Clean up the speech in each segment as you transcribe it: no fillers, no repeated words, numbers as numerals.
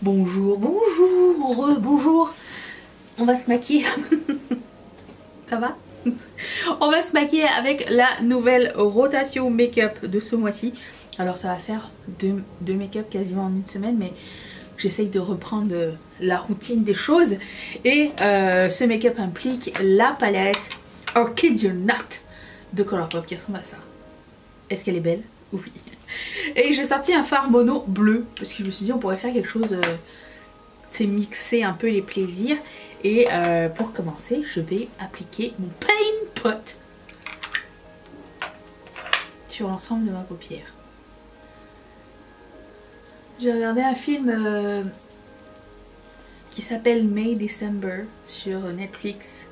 Bonjour, bonjour, bonjour. On va se maquiller. Ça va? On va se maquiller avec la nouvelle rotation make-up de ce mois-ci. Alors ça va faire deux make-up quasiment en une semaine, mais j'essaye de reprendre la routine des choses. Et ce make-up implique la palette Orchid You're Not de Colourpop qui ressemble à ça. Est-ce qu'elle est belle? Oui. Et j'ai sorti un fard mono bleu parce que je me suis dit on pourrait faire quelque chose, c'est mixer un peu les plaisirs. Et pour commencer, je vais appliquer mon Paint Pot sur l'ensemble de ma paupière. J'ai regardé un film qui s'appelle May December sur Netflix.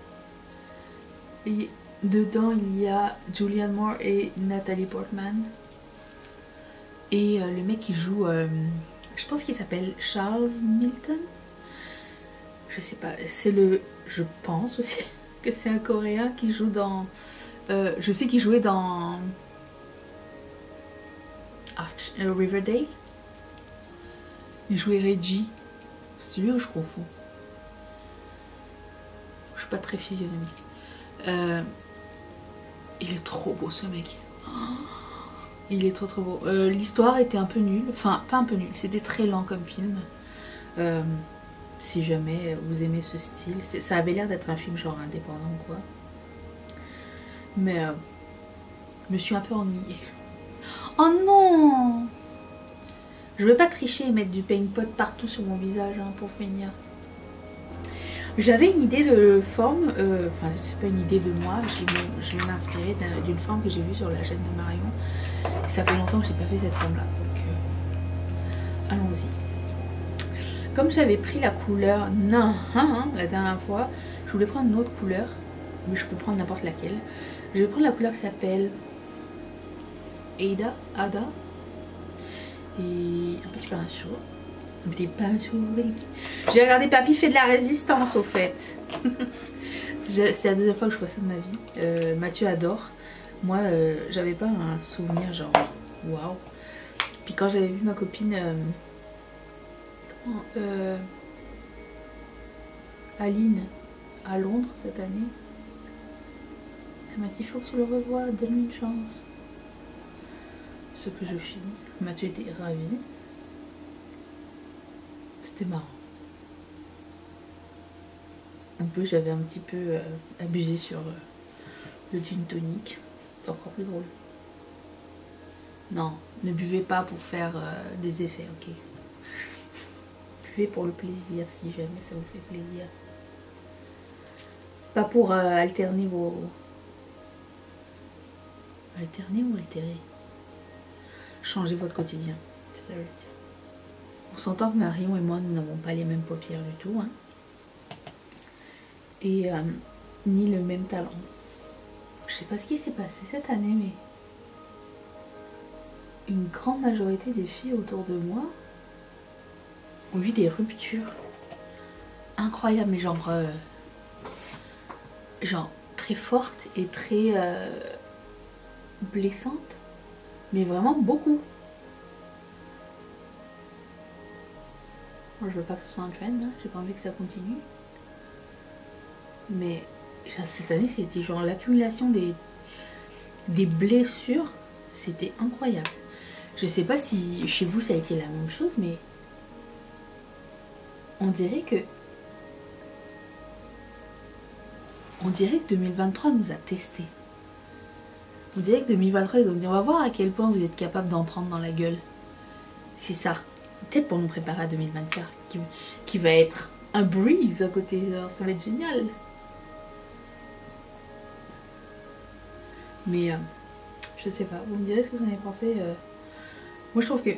Et dedans il y a Julianne Moore et Natalie Portman. Et le mec qui joue, je pense qu'il s'appelle Charles Milton. Je sais pas, c'est le... Je pense aussi que c'est un coréen qui joue dans... je sais qu'il jouait dans... Riverdale. Il jouait Reggie. C'est lui ou je confonds? Je suis pas très physionomiste. Il est trop beau ce mec. Il est trop beau. L'histoire était un peu nulle. Enfin, pas un peu nulle. C'était très lent comme film. Si jamais vous aimez ce style. Ça avait l'air d'être un film genre indépendant ou quoi. Mais je me suis un peu ennuyée. Oh non! Je vais pas tricher et mettre du paint pot partout sur mon visage hein, pour finir. J'avais une idée de forme, enfin c'est pas une idée de moi, je vais m'inspirer d'une forme que j'ai vue sur la chaîne de Marion. Ça fait longtemps que j'ai pas fait cette forme là, donc allons-y. Comme j'avais pris la couleur Nain la dernière fois, je voulais prendre une autre couleur, mais je peux prendre n'importe laquelle. Je vais prendre la couleur qui s'appelle Ada. Et un petit pinceau. Un petit pinceau. J'ai regardé Papy fait de la résistance au fait. C'est la deuxième fois que je vois ça de ma vie. Mathieu adore. Moi j'avais pas un souvenir genre waouh. Puis quand j'avais vu ma copine Aline à Londres cette année, elle m'a dit il faut que tu le revoies, donne-lui une chance. Ce que je fis. Mathieu était ravi. C'était marrant. En plus j'avais un petit peu abusé sur le gin tonic. C'est encore plus drôle. Non, ne buvez pas pour faire des effets, ok. Buvez pour le plaisir si jamais ça vous fait plaisir. Pas pour alterner vos... Alterner ou altérer? Changer votre quotidien. C'est ça que je veux dire. On s'entend que Marion et moi, nous n'avons pas les mêmes paupières du tout. Hein. Et ni le même talent. Je sais pas ce qui s'est passé cette année, mais une grande majorité des filles autour de moi ont eu des ruptures incroyables, mais genre très fortes et très blessantes, mais vraiment beaucoup. Moi, je veux pas que ce soit un trend, hein. J'ai pas envie que ça continue. Mais cette année, c'était genre l'accumulation des blessures, c'était incroyable. Je sais pas si chez vous ça a été la même chose, mais on dirait que 2023 nous a testés. On dirait que 2023 ils ont dit on va voir à quel point vous êtes capable d'en prendre dans la gueule. C'est ça. Peut-être pour nous préparer à 2024 qui va être un breeze à côté. Alors, ça va être génial. Mais je sais pas. Vous me direz ce que vous en avez pensé. Moi je trouve que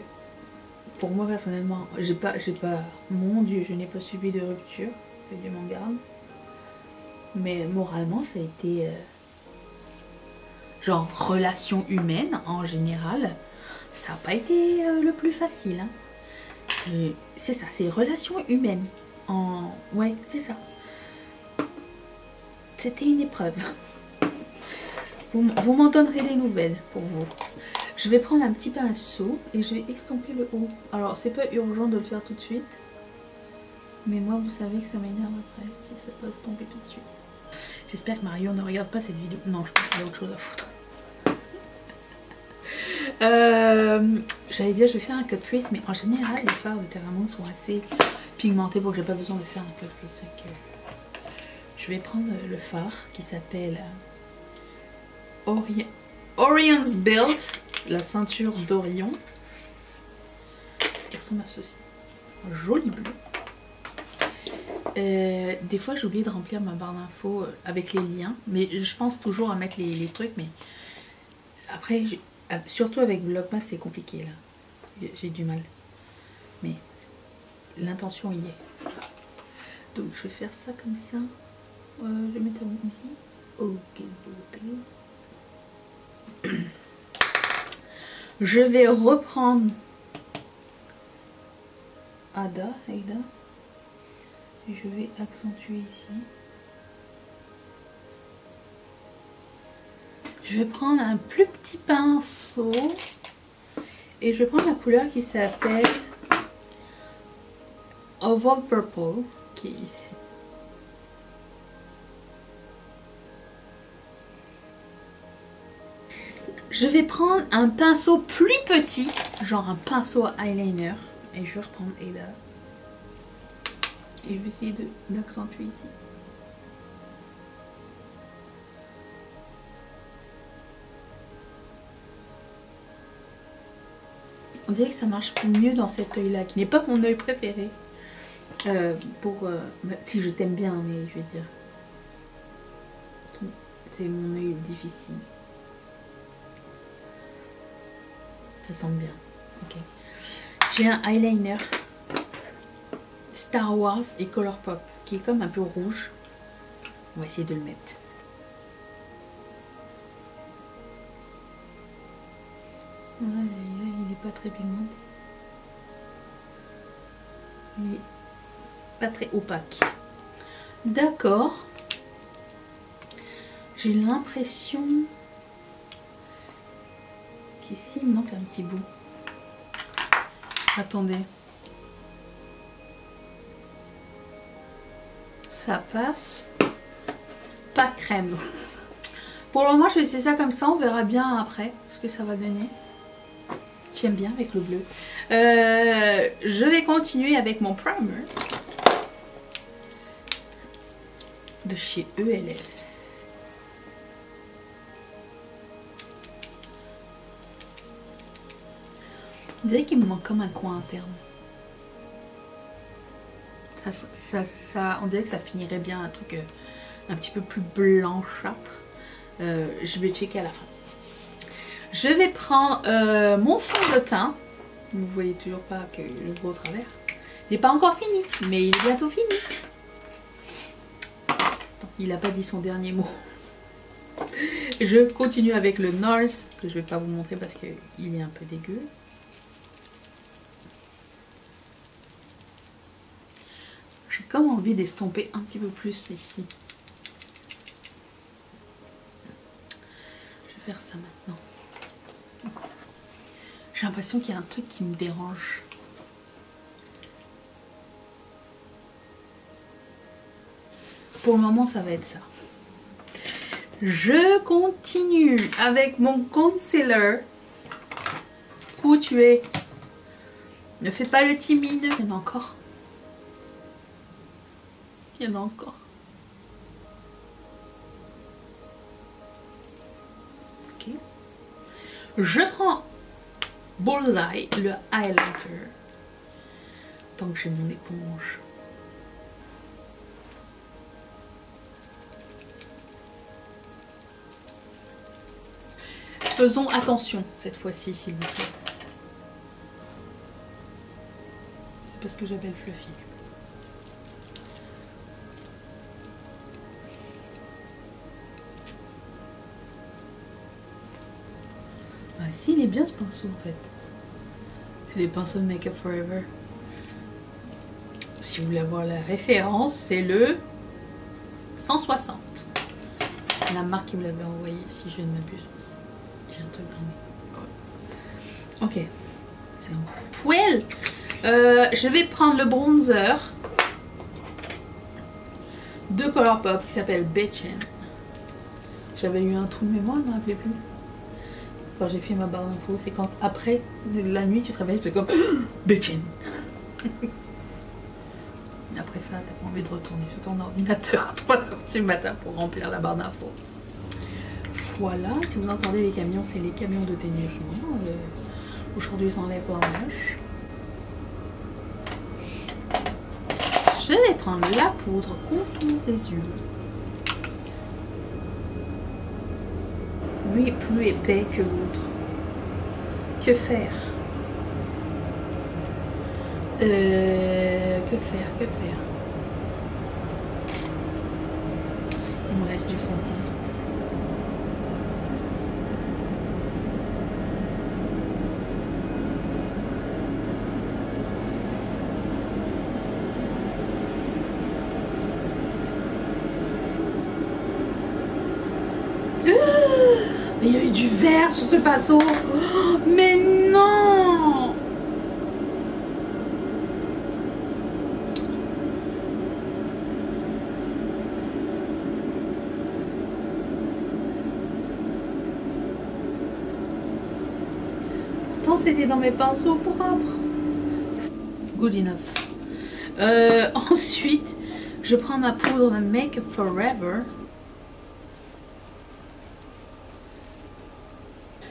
pour moi personnellement, j'ai pas. Mon Dieu, je n'ai pas subi de rupture. Que Dieu m'en garde. Mais moralement, ça a été genre relation humaine en général. Ça n'a pas été le plus facile. Hein. C'est ça, c'est relation humaine. Ouais, c'est ça. C'était une épreuve. Vous m'en donnerez des nouvelles pour vous. Je vais prendre un petit pinceau et je vais estomper le haut. Alors, c'est pas urgent de le faire tout de suite. Mais moi, vous savez que ça m'énerve après, si ça peut se tomber tout de suite. J'espère que Mario ne regarde pas cette vidéo. Non, je pense qu'il a autre chose à foutre. J'allais dire, je vais faire un cut crease, mais en général, les fards de Terramon sont assez pigmentés pour que j'ai pas besoin de faire un cut crease. Je vais prendre le fard qui s'appelle Orion's Belt, la ceinture d'Orion. Qui ressemble à ceci. Joli bleu. Des fois j'ai oublié de remplir ma barre d'infos avec les liens, mais je pense toujours à mettre les trucs, mais après surtout avec Vlogmas c'est compliqué là, j'ai du mal, mais l'intention y est. Donc je vais faire ça comme ça, je vais mettre ici, ok. Je vais reprendre Aida. Je vais accentuer ici. Je vais prendre un plus petit pinceau et je vais prendre la couleur qui s'appelle Oval Purple, qui est ici. Je vais prendre un pinceau plus petit, genre un pinceau à eyeliner, et je vais reprendre Aida. Et je vais essayer d'accentuer ici. On dirait que ça marche mieux dans cet œil là, qui n'est pas mon œil préféré. Si je t'aime bien, mais je veux dire, c'est mon œil difficile. Ça semble bien. Ok. J'ai un eyeliner Star Wars et Colourpop qui est comme un peu rouge. On va essayer de le mettre. Ouais, il n'est pas très pigmenté. Il est pas très opaque. D'accord. J'ai l'impression qu'ici il me manque un petit bout. Attendez. Ça passe. Pas crème. Pour le moment, je vais essayer ça comme ça. On verra bien après ce que ça va donner. J'aime bien avec le bleu. Je vais continuer avec mon primer de chez ELF. On dirait qu'il me manque comme un coin interne. On dirait que ça finirait bien un truc un petit peu plus blanchâtre. Je vais checker à la fin. Je vais prendre mon fond de teint. Vous voyez toujours pas que je vois au travers. Il n'est pas encore fini, mais il est bientôt fini. Il n'a pas dit son dernier mot. Je continue avec le NARS, que je ne vais pas vous montrer parce qu'il est un peu dégueu. J'ai comme envie d'estomper un petit peu plus ici. Je vais faire ça maintenant. J'ai l'impression qu'il y a un truc qui me dérange. Pour le moment, ça va être ça. Je continue avec mon concealer. Où tu es? Ne fais pas le timide. Il y en a encore. Il y en a encore. Ok. Je prends Bullseye, le highlighter. Tant que j'ai mon éponge. Faisons attention cette fois-ci, s'il vous plaît. C'est parce que j'avais le fluffy. Ah si, il est bien ce pinceau en fait. C'est les pinceaux de Make Up For Ever. Si vous voulez avoir la référence, c'est le 160. C'est la marque qui me l'avait envoyé, si je ne m'abuse. J'ai un truc dans mes... Ok. C'est un poil. Je vais prendre le bronzer de Colourpop qui s'appelle Bitchin'. J'avais eu un trou de mémoire, je ne me rappelais plus. Quand j'ai fait ma barre d'infos, c'est quand après la nuit tu te réveilles, tu fais comme Bitchin'. Après ça, t'as pas envie de retourner sur ton ordinateur à 3h du matin pour remplir la barre d'infos. Voilà, si vous entendez les camions, c'est les camions de déneigement. Aujourd'hui, ils enlèvent la neige. Je vais prendre la poudre contour des yeux. Lui est plus épais que l'autre. Que faire? Que faire? Il me reste du fond de teint. Mais il y avait du vert sur ce pinceau. Oh, mais non! Pourtant c'était dans mes pinceaux propres. Good enough. Ensuite, je prends ma poudre de Make Up For Ever.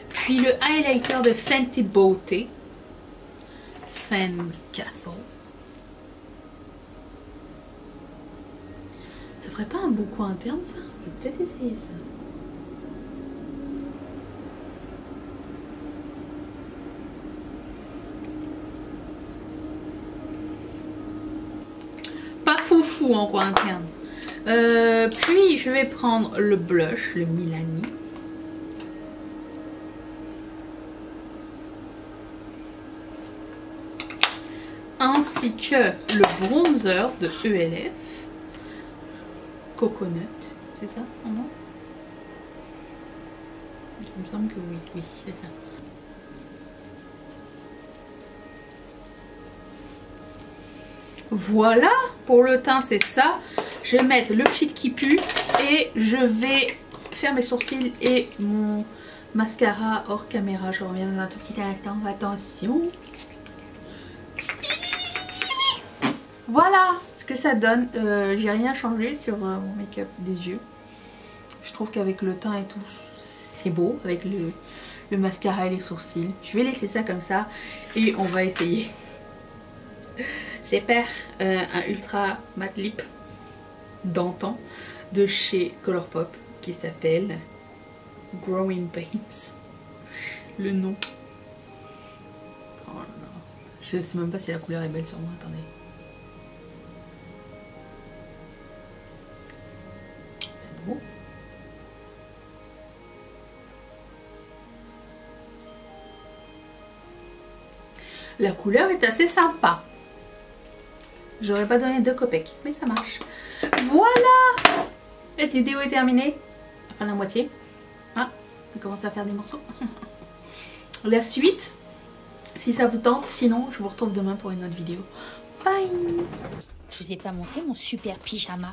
Puis le highlighter de Fenty Beauty, Sandcastle. Ça ferait pas un beau coin interne ça? Je vais peut-être essayer ça. Pas foufou en coin interne. Puis je vais prendre le blush, le Milani. Ainsi que le bronzer de ELF Coconut, c'est ça? Non? Il me semble que oui, oui, c'est ça. Voilà, pour le teint c'est ça. Je vais mettre le kit qui pue et je vais faire mes sourcils et mon mascara hors caméra. Je reviens dans un tout petit instant, attention. Voilà ce que ça donne. J'ai rien changé sur mon make-up des yeux. Je trouve qu'avec le teint et tout, c'est beau. Avec le mascara et les sourcils. Je vais laisser ça comme ça et on va essayer. J'ai pris un ultra matte lip d'antan de chez Colourpop qui s'appelle Growing Pains. Le nom. Oh là là. Je sais même pas si la couleur est belle sur moi. Attendez. C'est beau. La couleur est assez sympa. J'aurais pas donné 2 copecs, mais ça marche. Voilà! Cette vidéo est terminée. Enfin la moitié. Ah, on commence à faire des morceaux. La suite, si ça vous tente. Sinon, je vous retrouve demain pour une autre vidéo. Bye! Je vous ai pas montré mon super pyjama.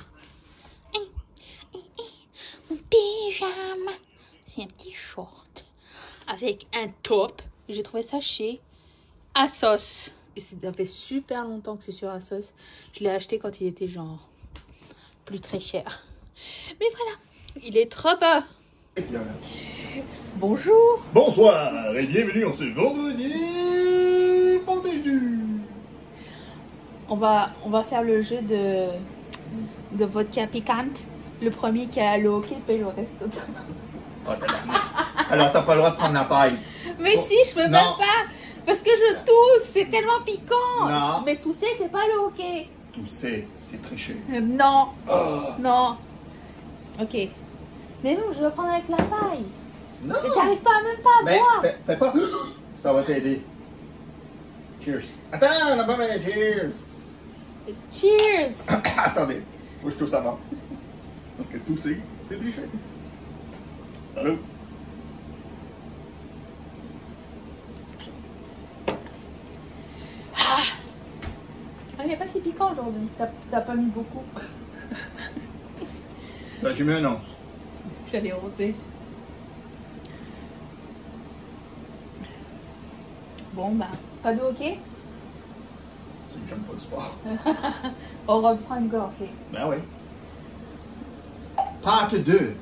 Mon pyjama. C'est un petit short. Avec un top. J'ai trouvé ça chez ASOS. Et ça fait super longtemps que c'est sur ASOS. Je l'ai acheté quand il était genre plus très cher. Mais voilà, il est trop beau. Bonjour. Bonsoir et bienvenue en ce vendredi vendredi. On va faire le jeu de vodka piquante. Le premier qui a le hockey paye le reste. Oh, alors t'as pas le droit de prendre la paille. Mais bon, si, je peux même pas. Parce que je tousse, c'est tellement piquant. Non. Mais tousser, c'est pas le hockey. Tousser, c'est tricher. Non. Oh. Non. Ok. Mais non, je vais prendre avec la paille. Non. J'arrive pas même pas à boire. Fais pas. Ça va t'aider. Cheers. Attends, on n'a pas fait cheers. Cheers. Attendez, moi je tousse avant. Parce que tousser, c'est tricher. Allô? Ah, il n'est pas si piquant aujourd'hui. T'as pas mis beaucoup. Ben, j'ai mis un 11. J'allais roter. Bon, bah, pas de hockey? C'est que j'aime pas le sport. On reprend une gorgée. Ben oui. Pâte 2.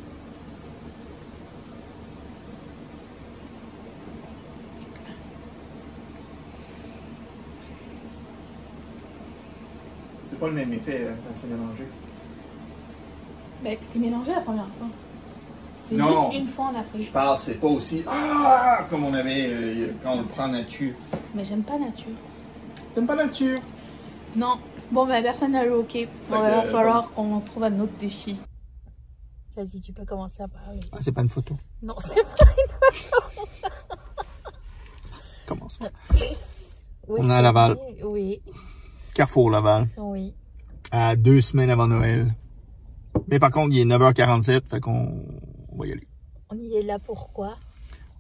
C'est pas le même effet quand c'est mélangé. Ben, c'était mélangé la première fois. C'est Non. juste une fois on a pris. Je pense c'est pas aussi comme on avait quand on le prend nature. Mais j'aime pas nature. T'aimes pas nature? Non. Bon, ben, personne n'a le hockey. Bon, Fait il va que, falloir qu'on trouve un autre défi. Vas-y, tu peux commencer à parler. Ah, c'est pas une photo. Non, c'est pas une photo. Commence. Oui, On est à Laval. Oui, Carrefour Laval. oui. À 2 semaines avant Noël. Mais par contre, il est 9h47, fait qu'on va y aller. On y est là pourquoi?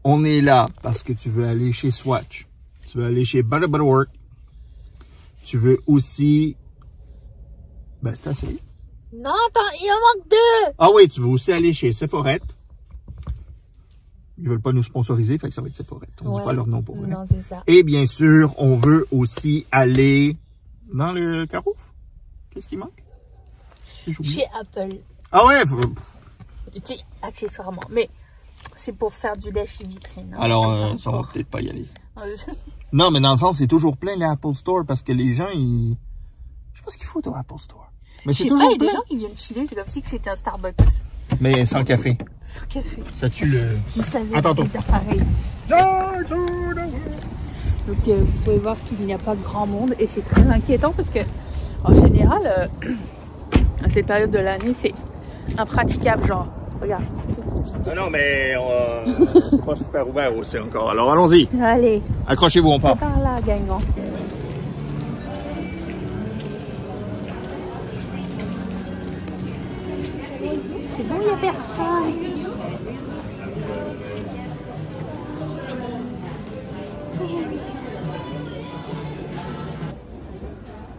On est là parce que tu veux aller chez Swatch. Tu veux aller chez Better Work. Tu veux aussi... Ben, c'est assez. Non, attends, il en manque 2. Ah oui, tu veux aussi aller chez Sephorette. Ils veulent pas nous sponsoriser, fait que ça va être Sephorette. On dit pas leur nom pour vrai. Non, c'est ça. Et bien sûr, on veut aussi aller dans le Carouf. Qu'est-ce qui manque? Chez Apple. Ah ouais! Petit, accessoirement. Mais c'est pour faire du lèche vitrine. Hein, Alors, ça va peut-être pas y aller. Non, mais dans le sens, c'est toujours plein l'Apple Store parce que les gens, ils... Je sais pas ce qu'il faut au Apple Store. Mais c'est toujours il y a des plein. gens qui viennent chiller, c'est comme si c'était un Starbucks. Mais sans café. Sans café. Ça tue le... Juste avec À tantôt. des appareils. Donc vous pouvez voir qu'il n'y a pas grand monde et c'est très inquiétant parce que en général, à cette période de l'année, c'est impraticable. Genre, regarde, tout vide. Non, non, mais c'est pas super ouvert aussi encore. Alors allons-y. Allez, Accrochez-vous, on part. c'est par là, gagnant. C'est bon, il n'y a personne.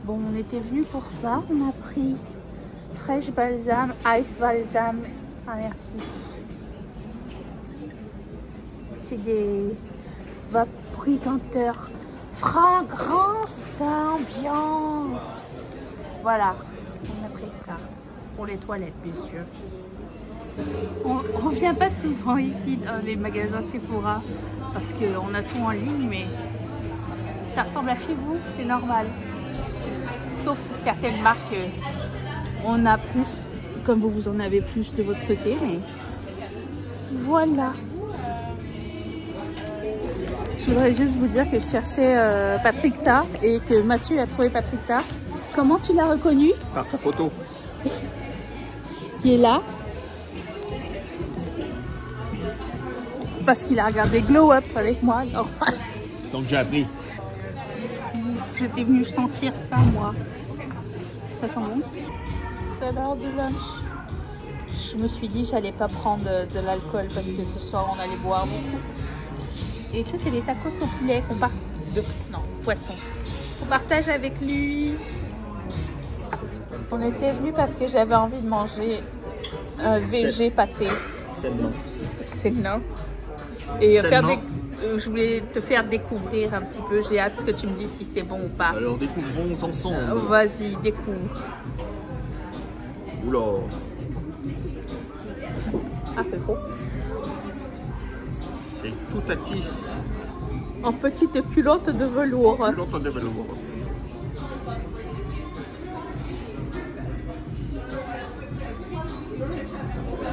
Bon, on était venu pour ça. On a pris fraîche balsam, ice balsam. Ah, merci. C'est des vaporisateurs fragrance d'ambiance. Voilà, on a pris ça. Pour les toilettes, bien sûr. On vient pas souvent ici dans les magasins Sephora parce qu'on a tout en ligne, mais ça ressemble à chez vous, c'est normal. Sauf certaines marques, on a plus, comme vous en avez plus de votre côté, mais voilà. Je voudrais juste vous dire que je cherchais Patrick Ta et que Mathieu a trouvé Patrick Ta. Comment tu l'as reconnu? Par sa photo. Qui est là parce qu'il a regardé Glow Up avec moi. Normal. Donc j'ai appris. J'étais venue sentir ça moi. Ça sent bon. C'est l'heure du lunch. Je me suis dit j'allais pas prendre de l'alcool parce que ce soir on allait boire beaucoup. Et ça c'est des tacos au poulet qu'on part de poisson. On partage avec lui. On était venu parce que j'avais envie de manger un VG pâté. C'est non. Et faire des, je voulais te faire découvrir un petit peu. J'ai hâte que tu me dises si c'est bon ou pas. Alors découvrons ensemble. Vas-y, découvre. Oula. Ah, c'est trop. C'est tout à tisse. En petite culotte de velours. L'autre de velours.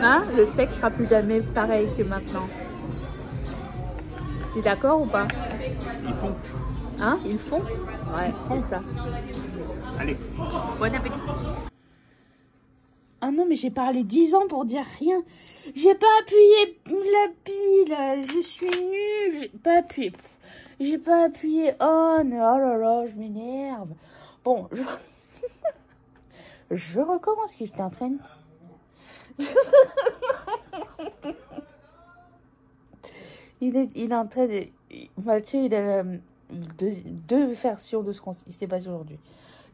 Hein? Le steak sera plus jamais pareil que maintenant. Tu es d'accord ou pas? Ils font. Hein? Ils font? Ouais, c'est ça. Allez. Bon appétit. Ah non, mais j'ai parlé 10 ans pour dire rien. J'ai pas appuyé la pile. Je suis nulle. J'ai pas appuyé. J'ai pas appuyé on. Oh là là, je m'énerve. Bon, je recommence que je t'entraîne. Il est en train de... Mathieu, il a deux versions de ce qui s'est passé aujourd'hui.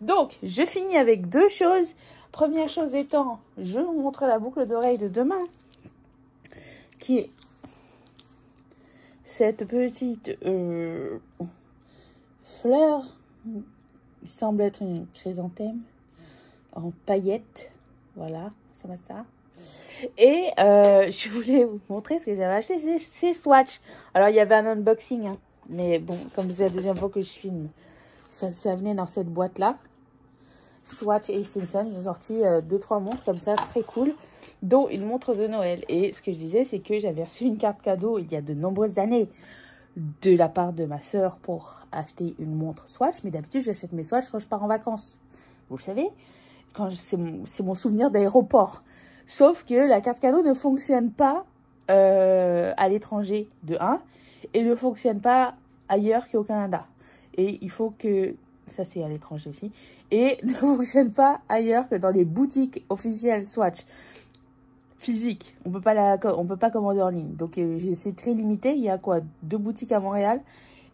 Donc, je finis avec deux choses. Première chose étant, je vous montre la boucle d'oreille de demain, qui est cette petite fleur, il semble être une chrysanthème en paillettes. Voilà, ça va ça. Et je voulais vous montrer ce que j'avais acheté, c'est Swatch. Alors, il y avait un unboxing, hein, mais bon, comme c'est la deuxième fois que je filme, ça venait dans cette boîte-là. Swatch et Simpson, ils ont sorti 2-3 montres comme ça, très cool, dont une montre de Noël. Et ce que je disais, c'est que j'avais reçu une carte cadeau il y a de nombreuses années de la part de ma sœur pour acheter une montre Swatch. Mais d'habitude, j'achète mes Swatch quand je pars en vacances. Vous le savez, c'est mon souvenir d'aéroport. Sauf que la carte cadeau ne fonctionne pas à l'étranger, de 1, et ne fonctionne pas ailleurs qu'au Canada. Et il faut que... Ça, c'est à l'étranger aussi. Et ne fonctionne pas ailleurs que dans les boutiques officielles Swatch physiques. On peut pas commander en ligne. Donc, c'est très limité. Il y a quoi, 2 boutiques à Montréal.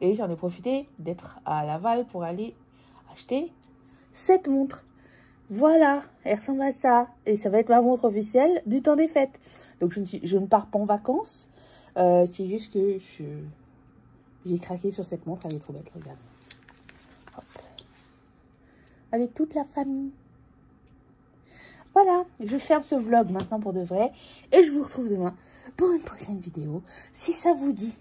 Et j'en ai profité d'être à Laval pour aller acheter cette montre. Voilà, elle ressemble à ça. Et ça va être ma montre officielle du temps des fêtes. Donc, je ne pars pas en vacances. C'est juste que j'ai craqué sur cette montre. Elle est trop belle, regarde. Hop. Avec toute la famille. Voilà, je ferme ce vlog maintenant pour de vrai. Et je vous retrouve demain pour une prochaine vidéo. Si ça vous dit,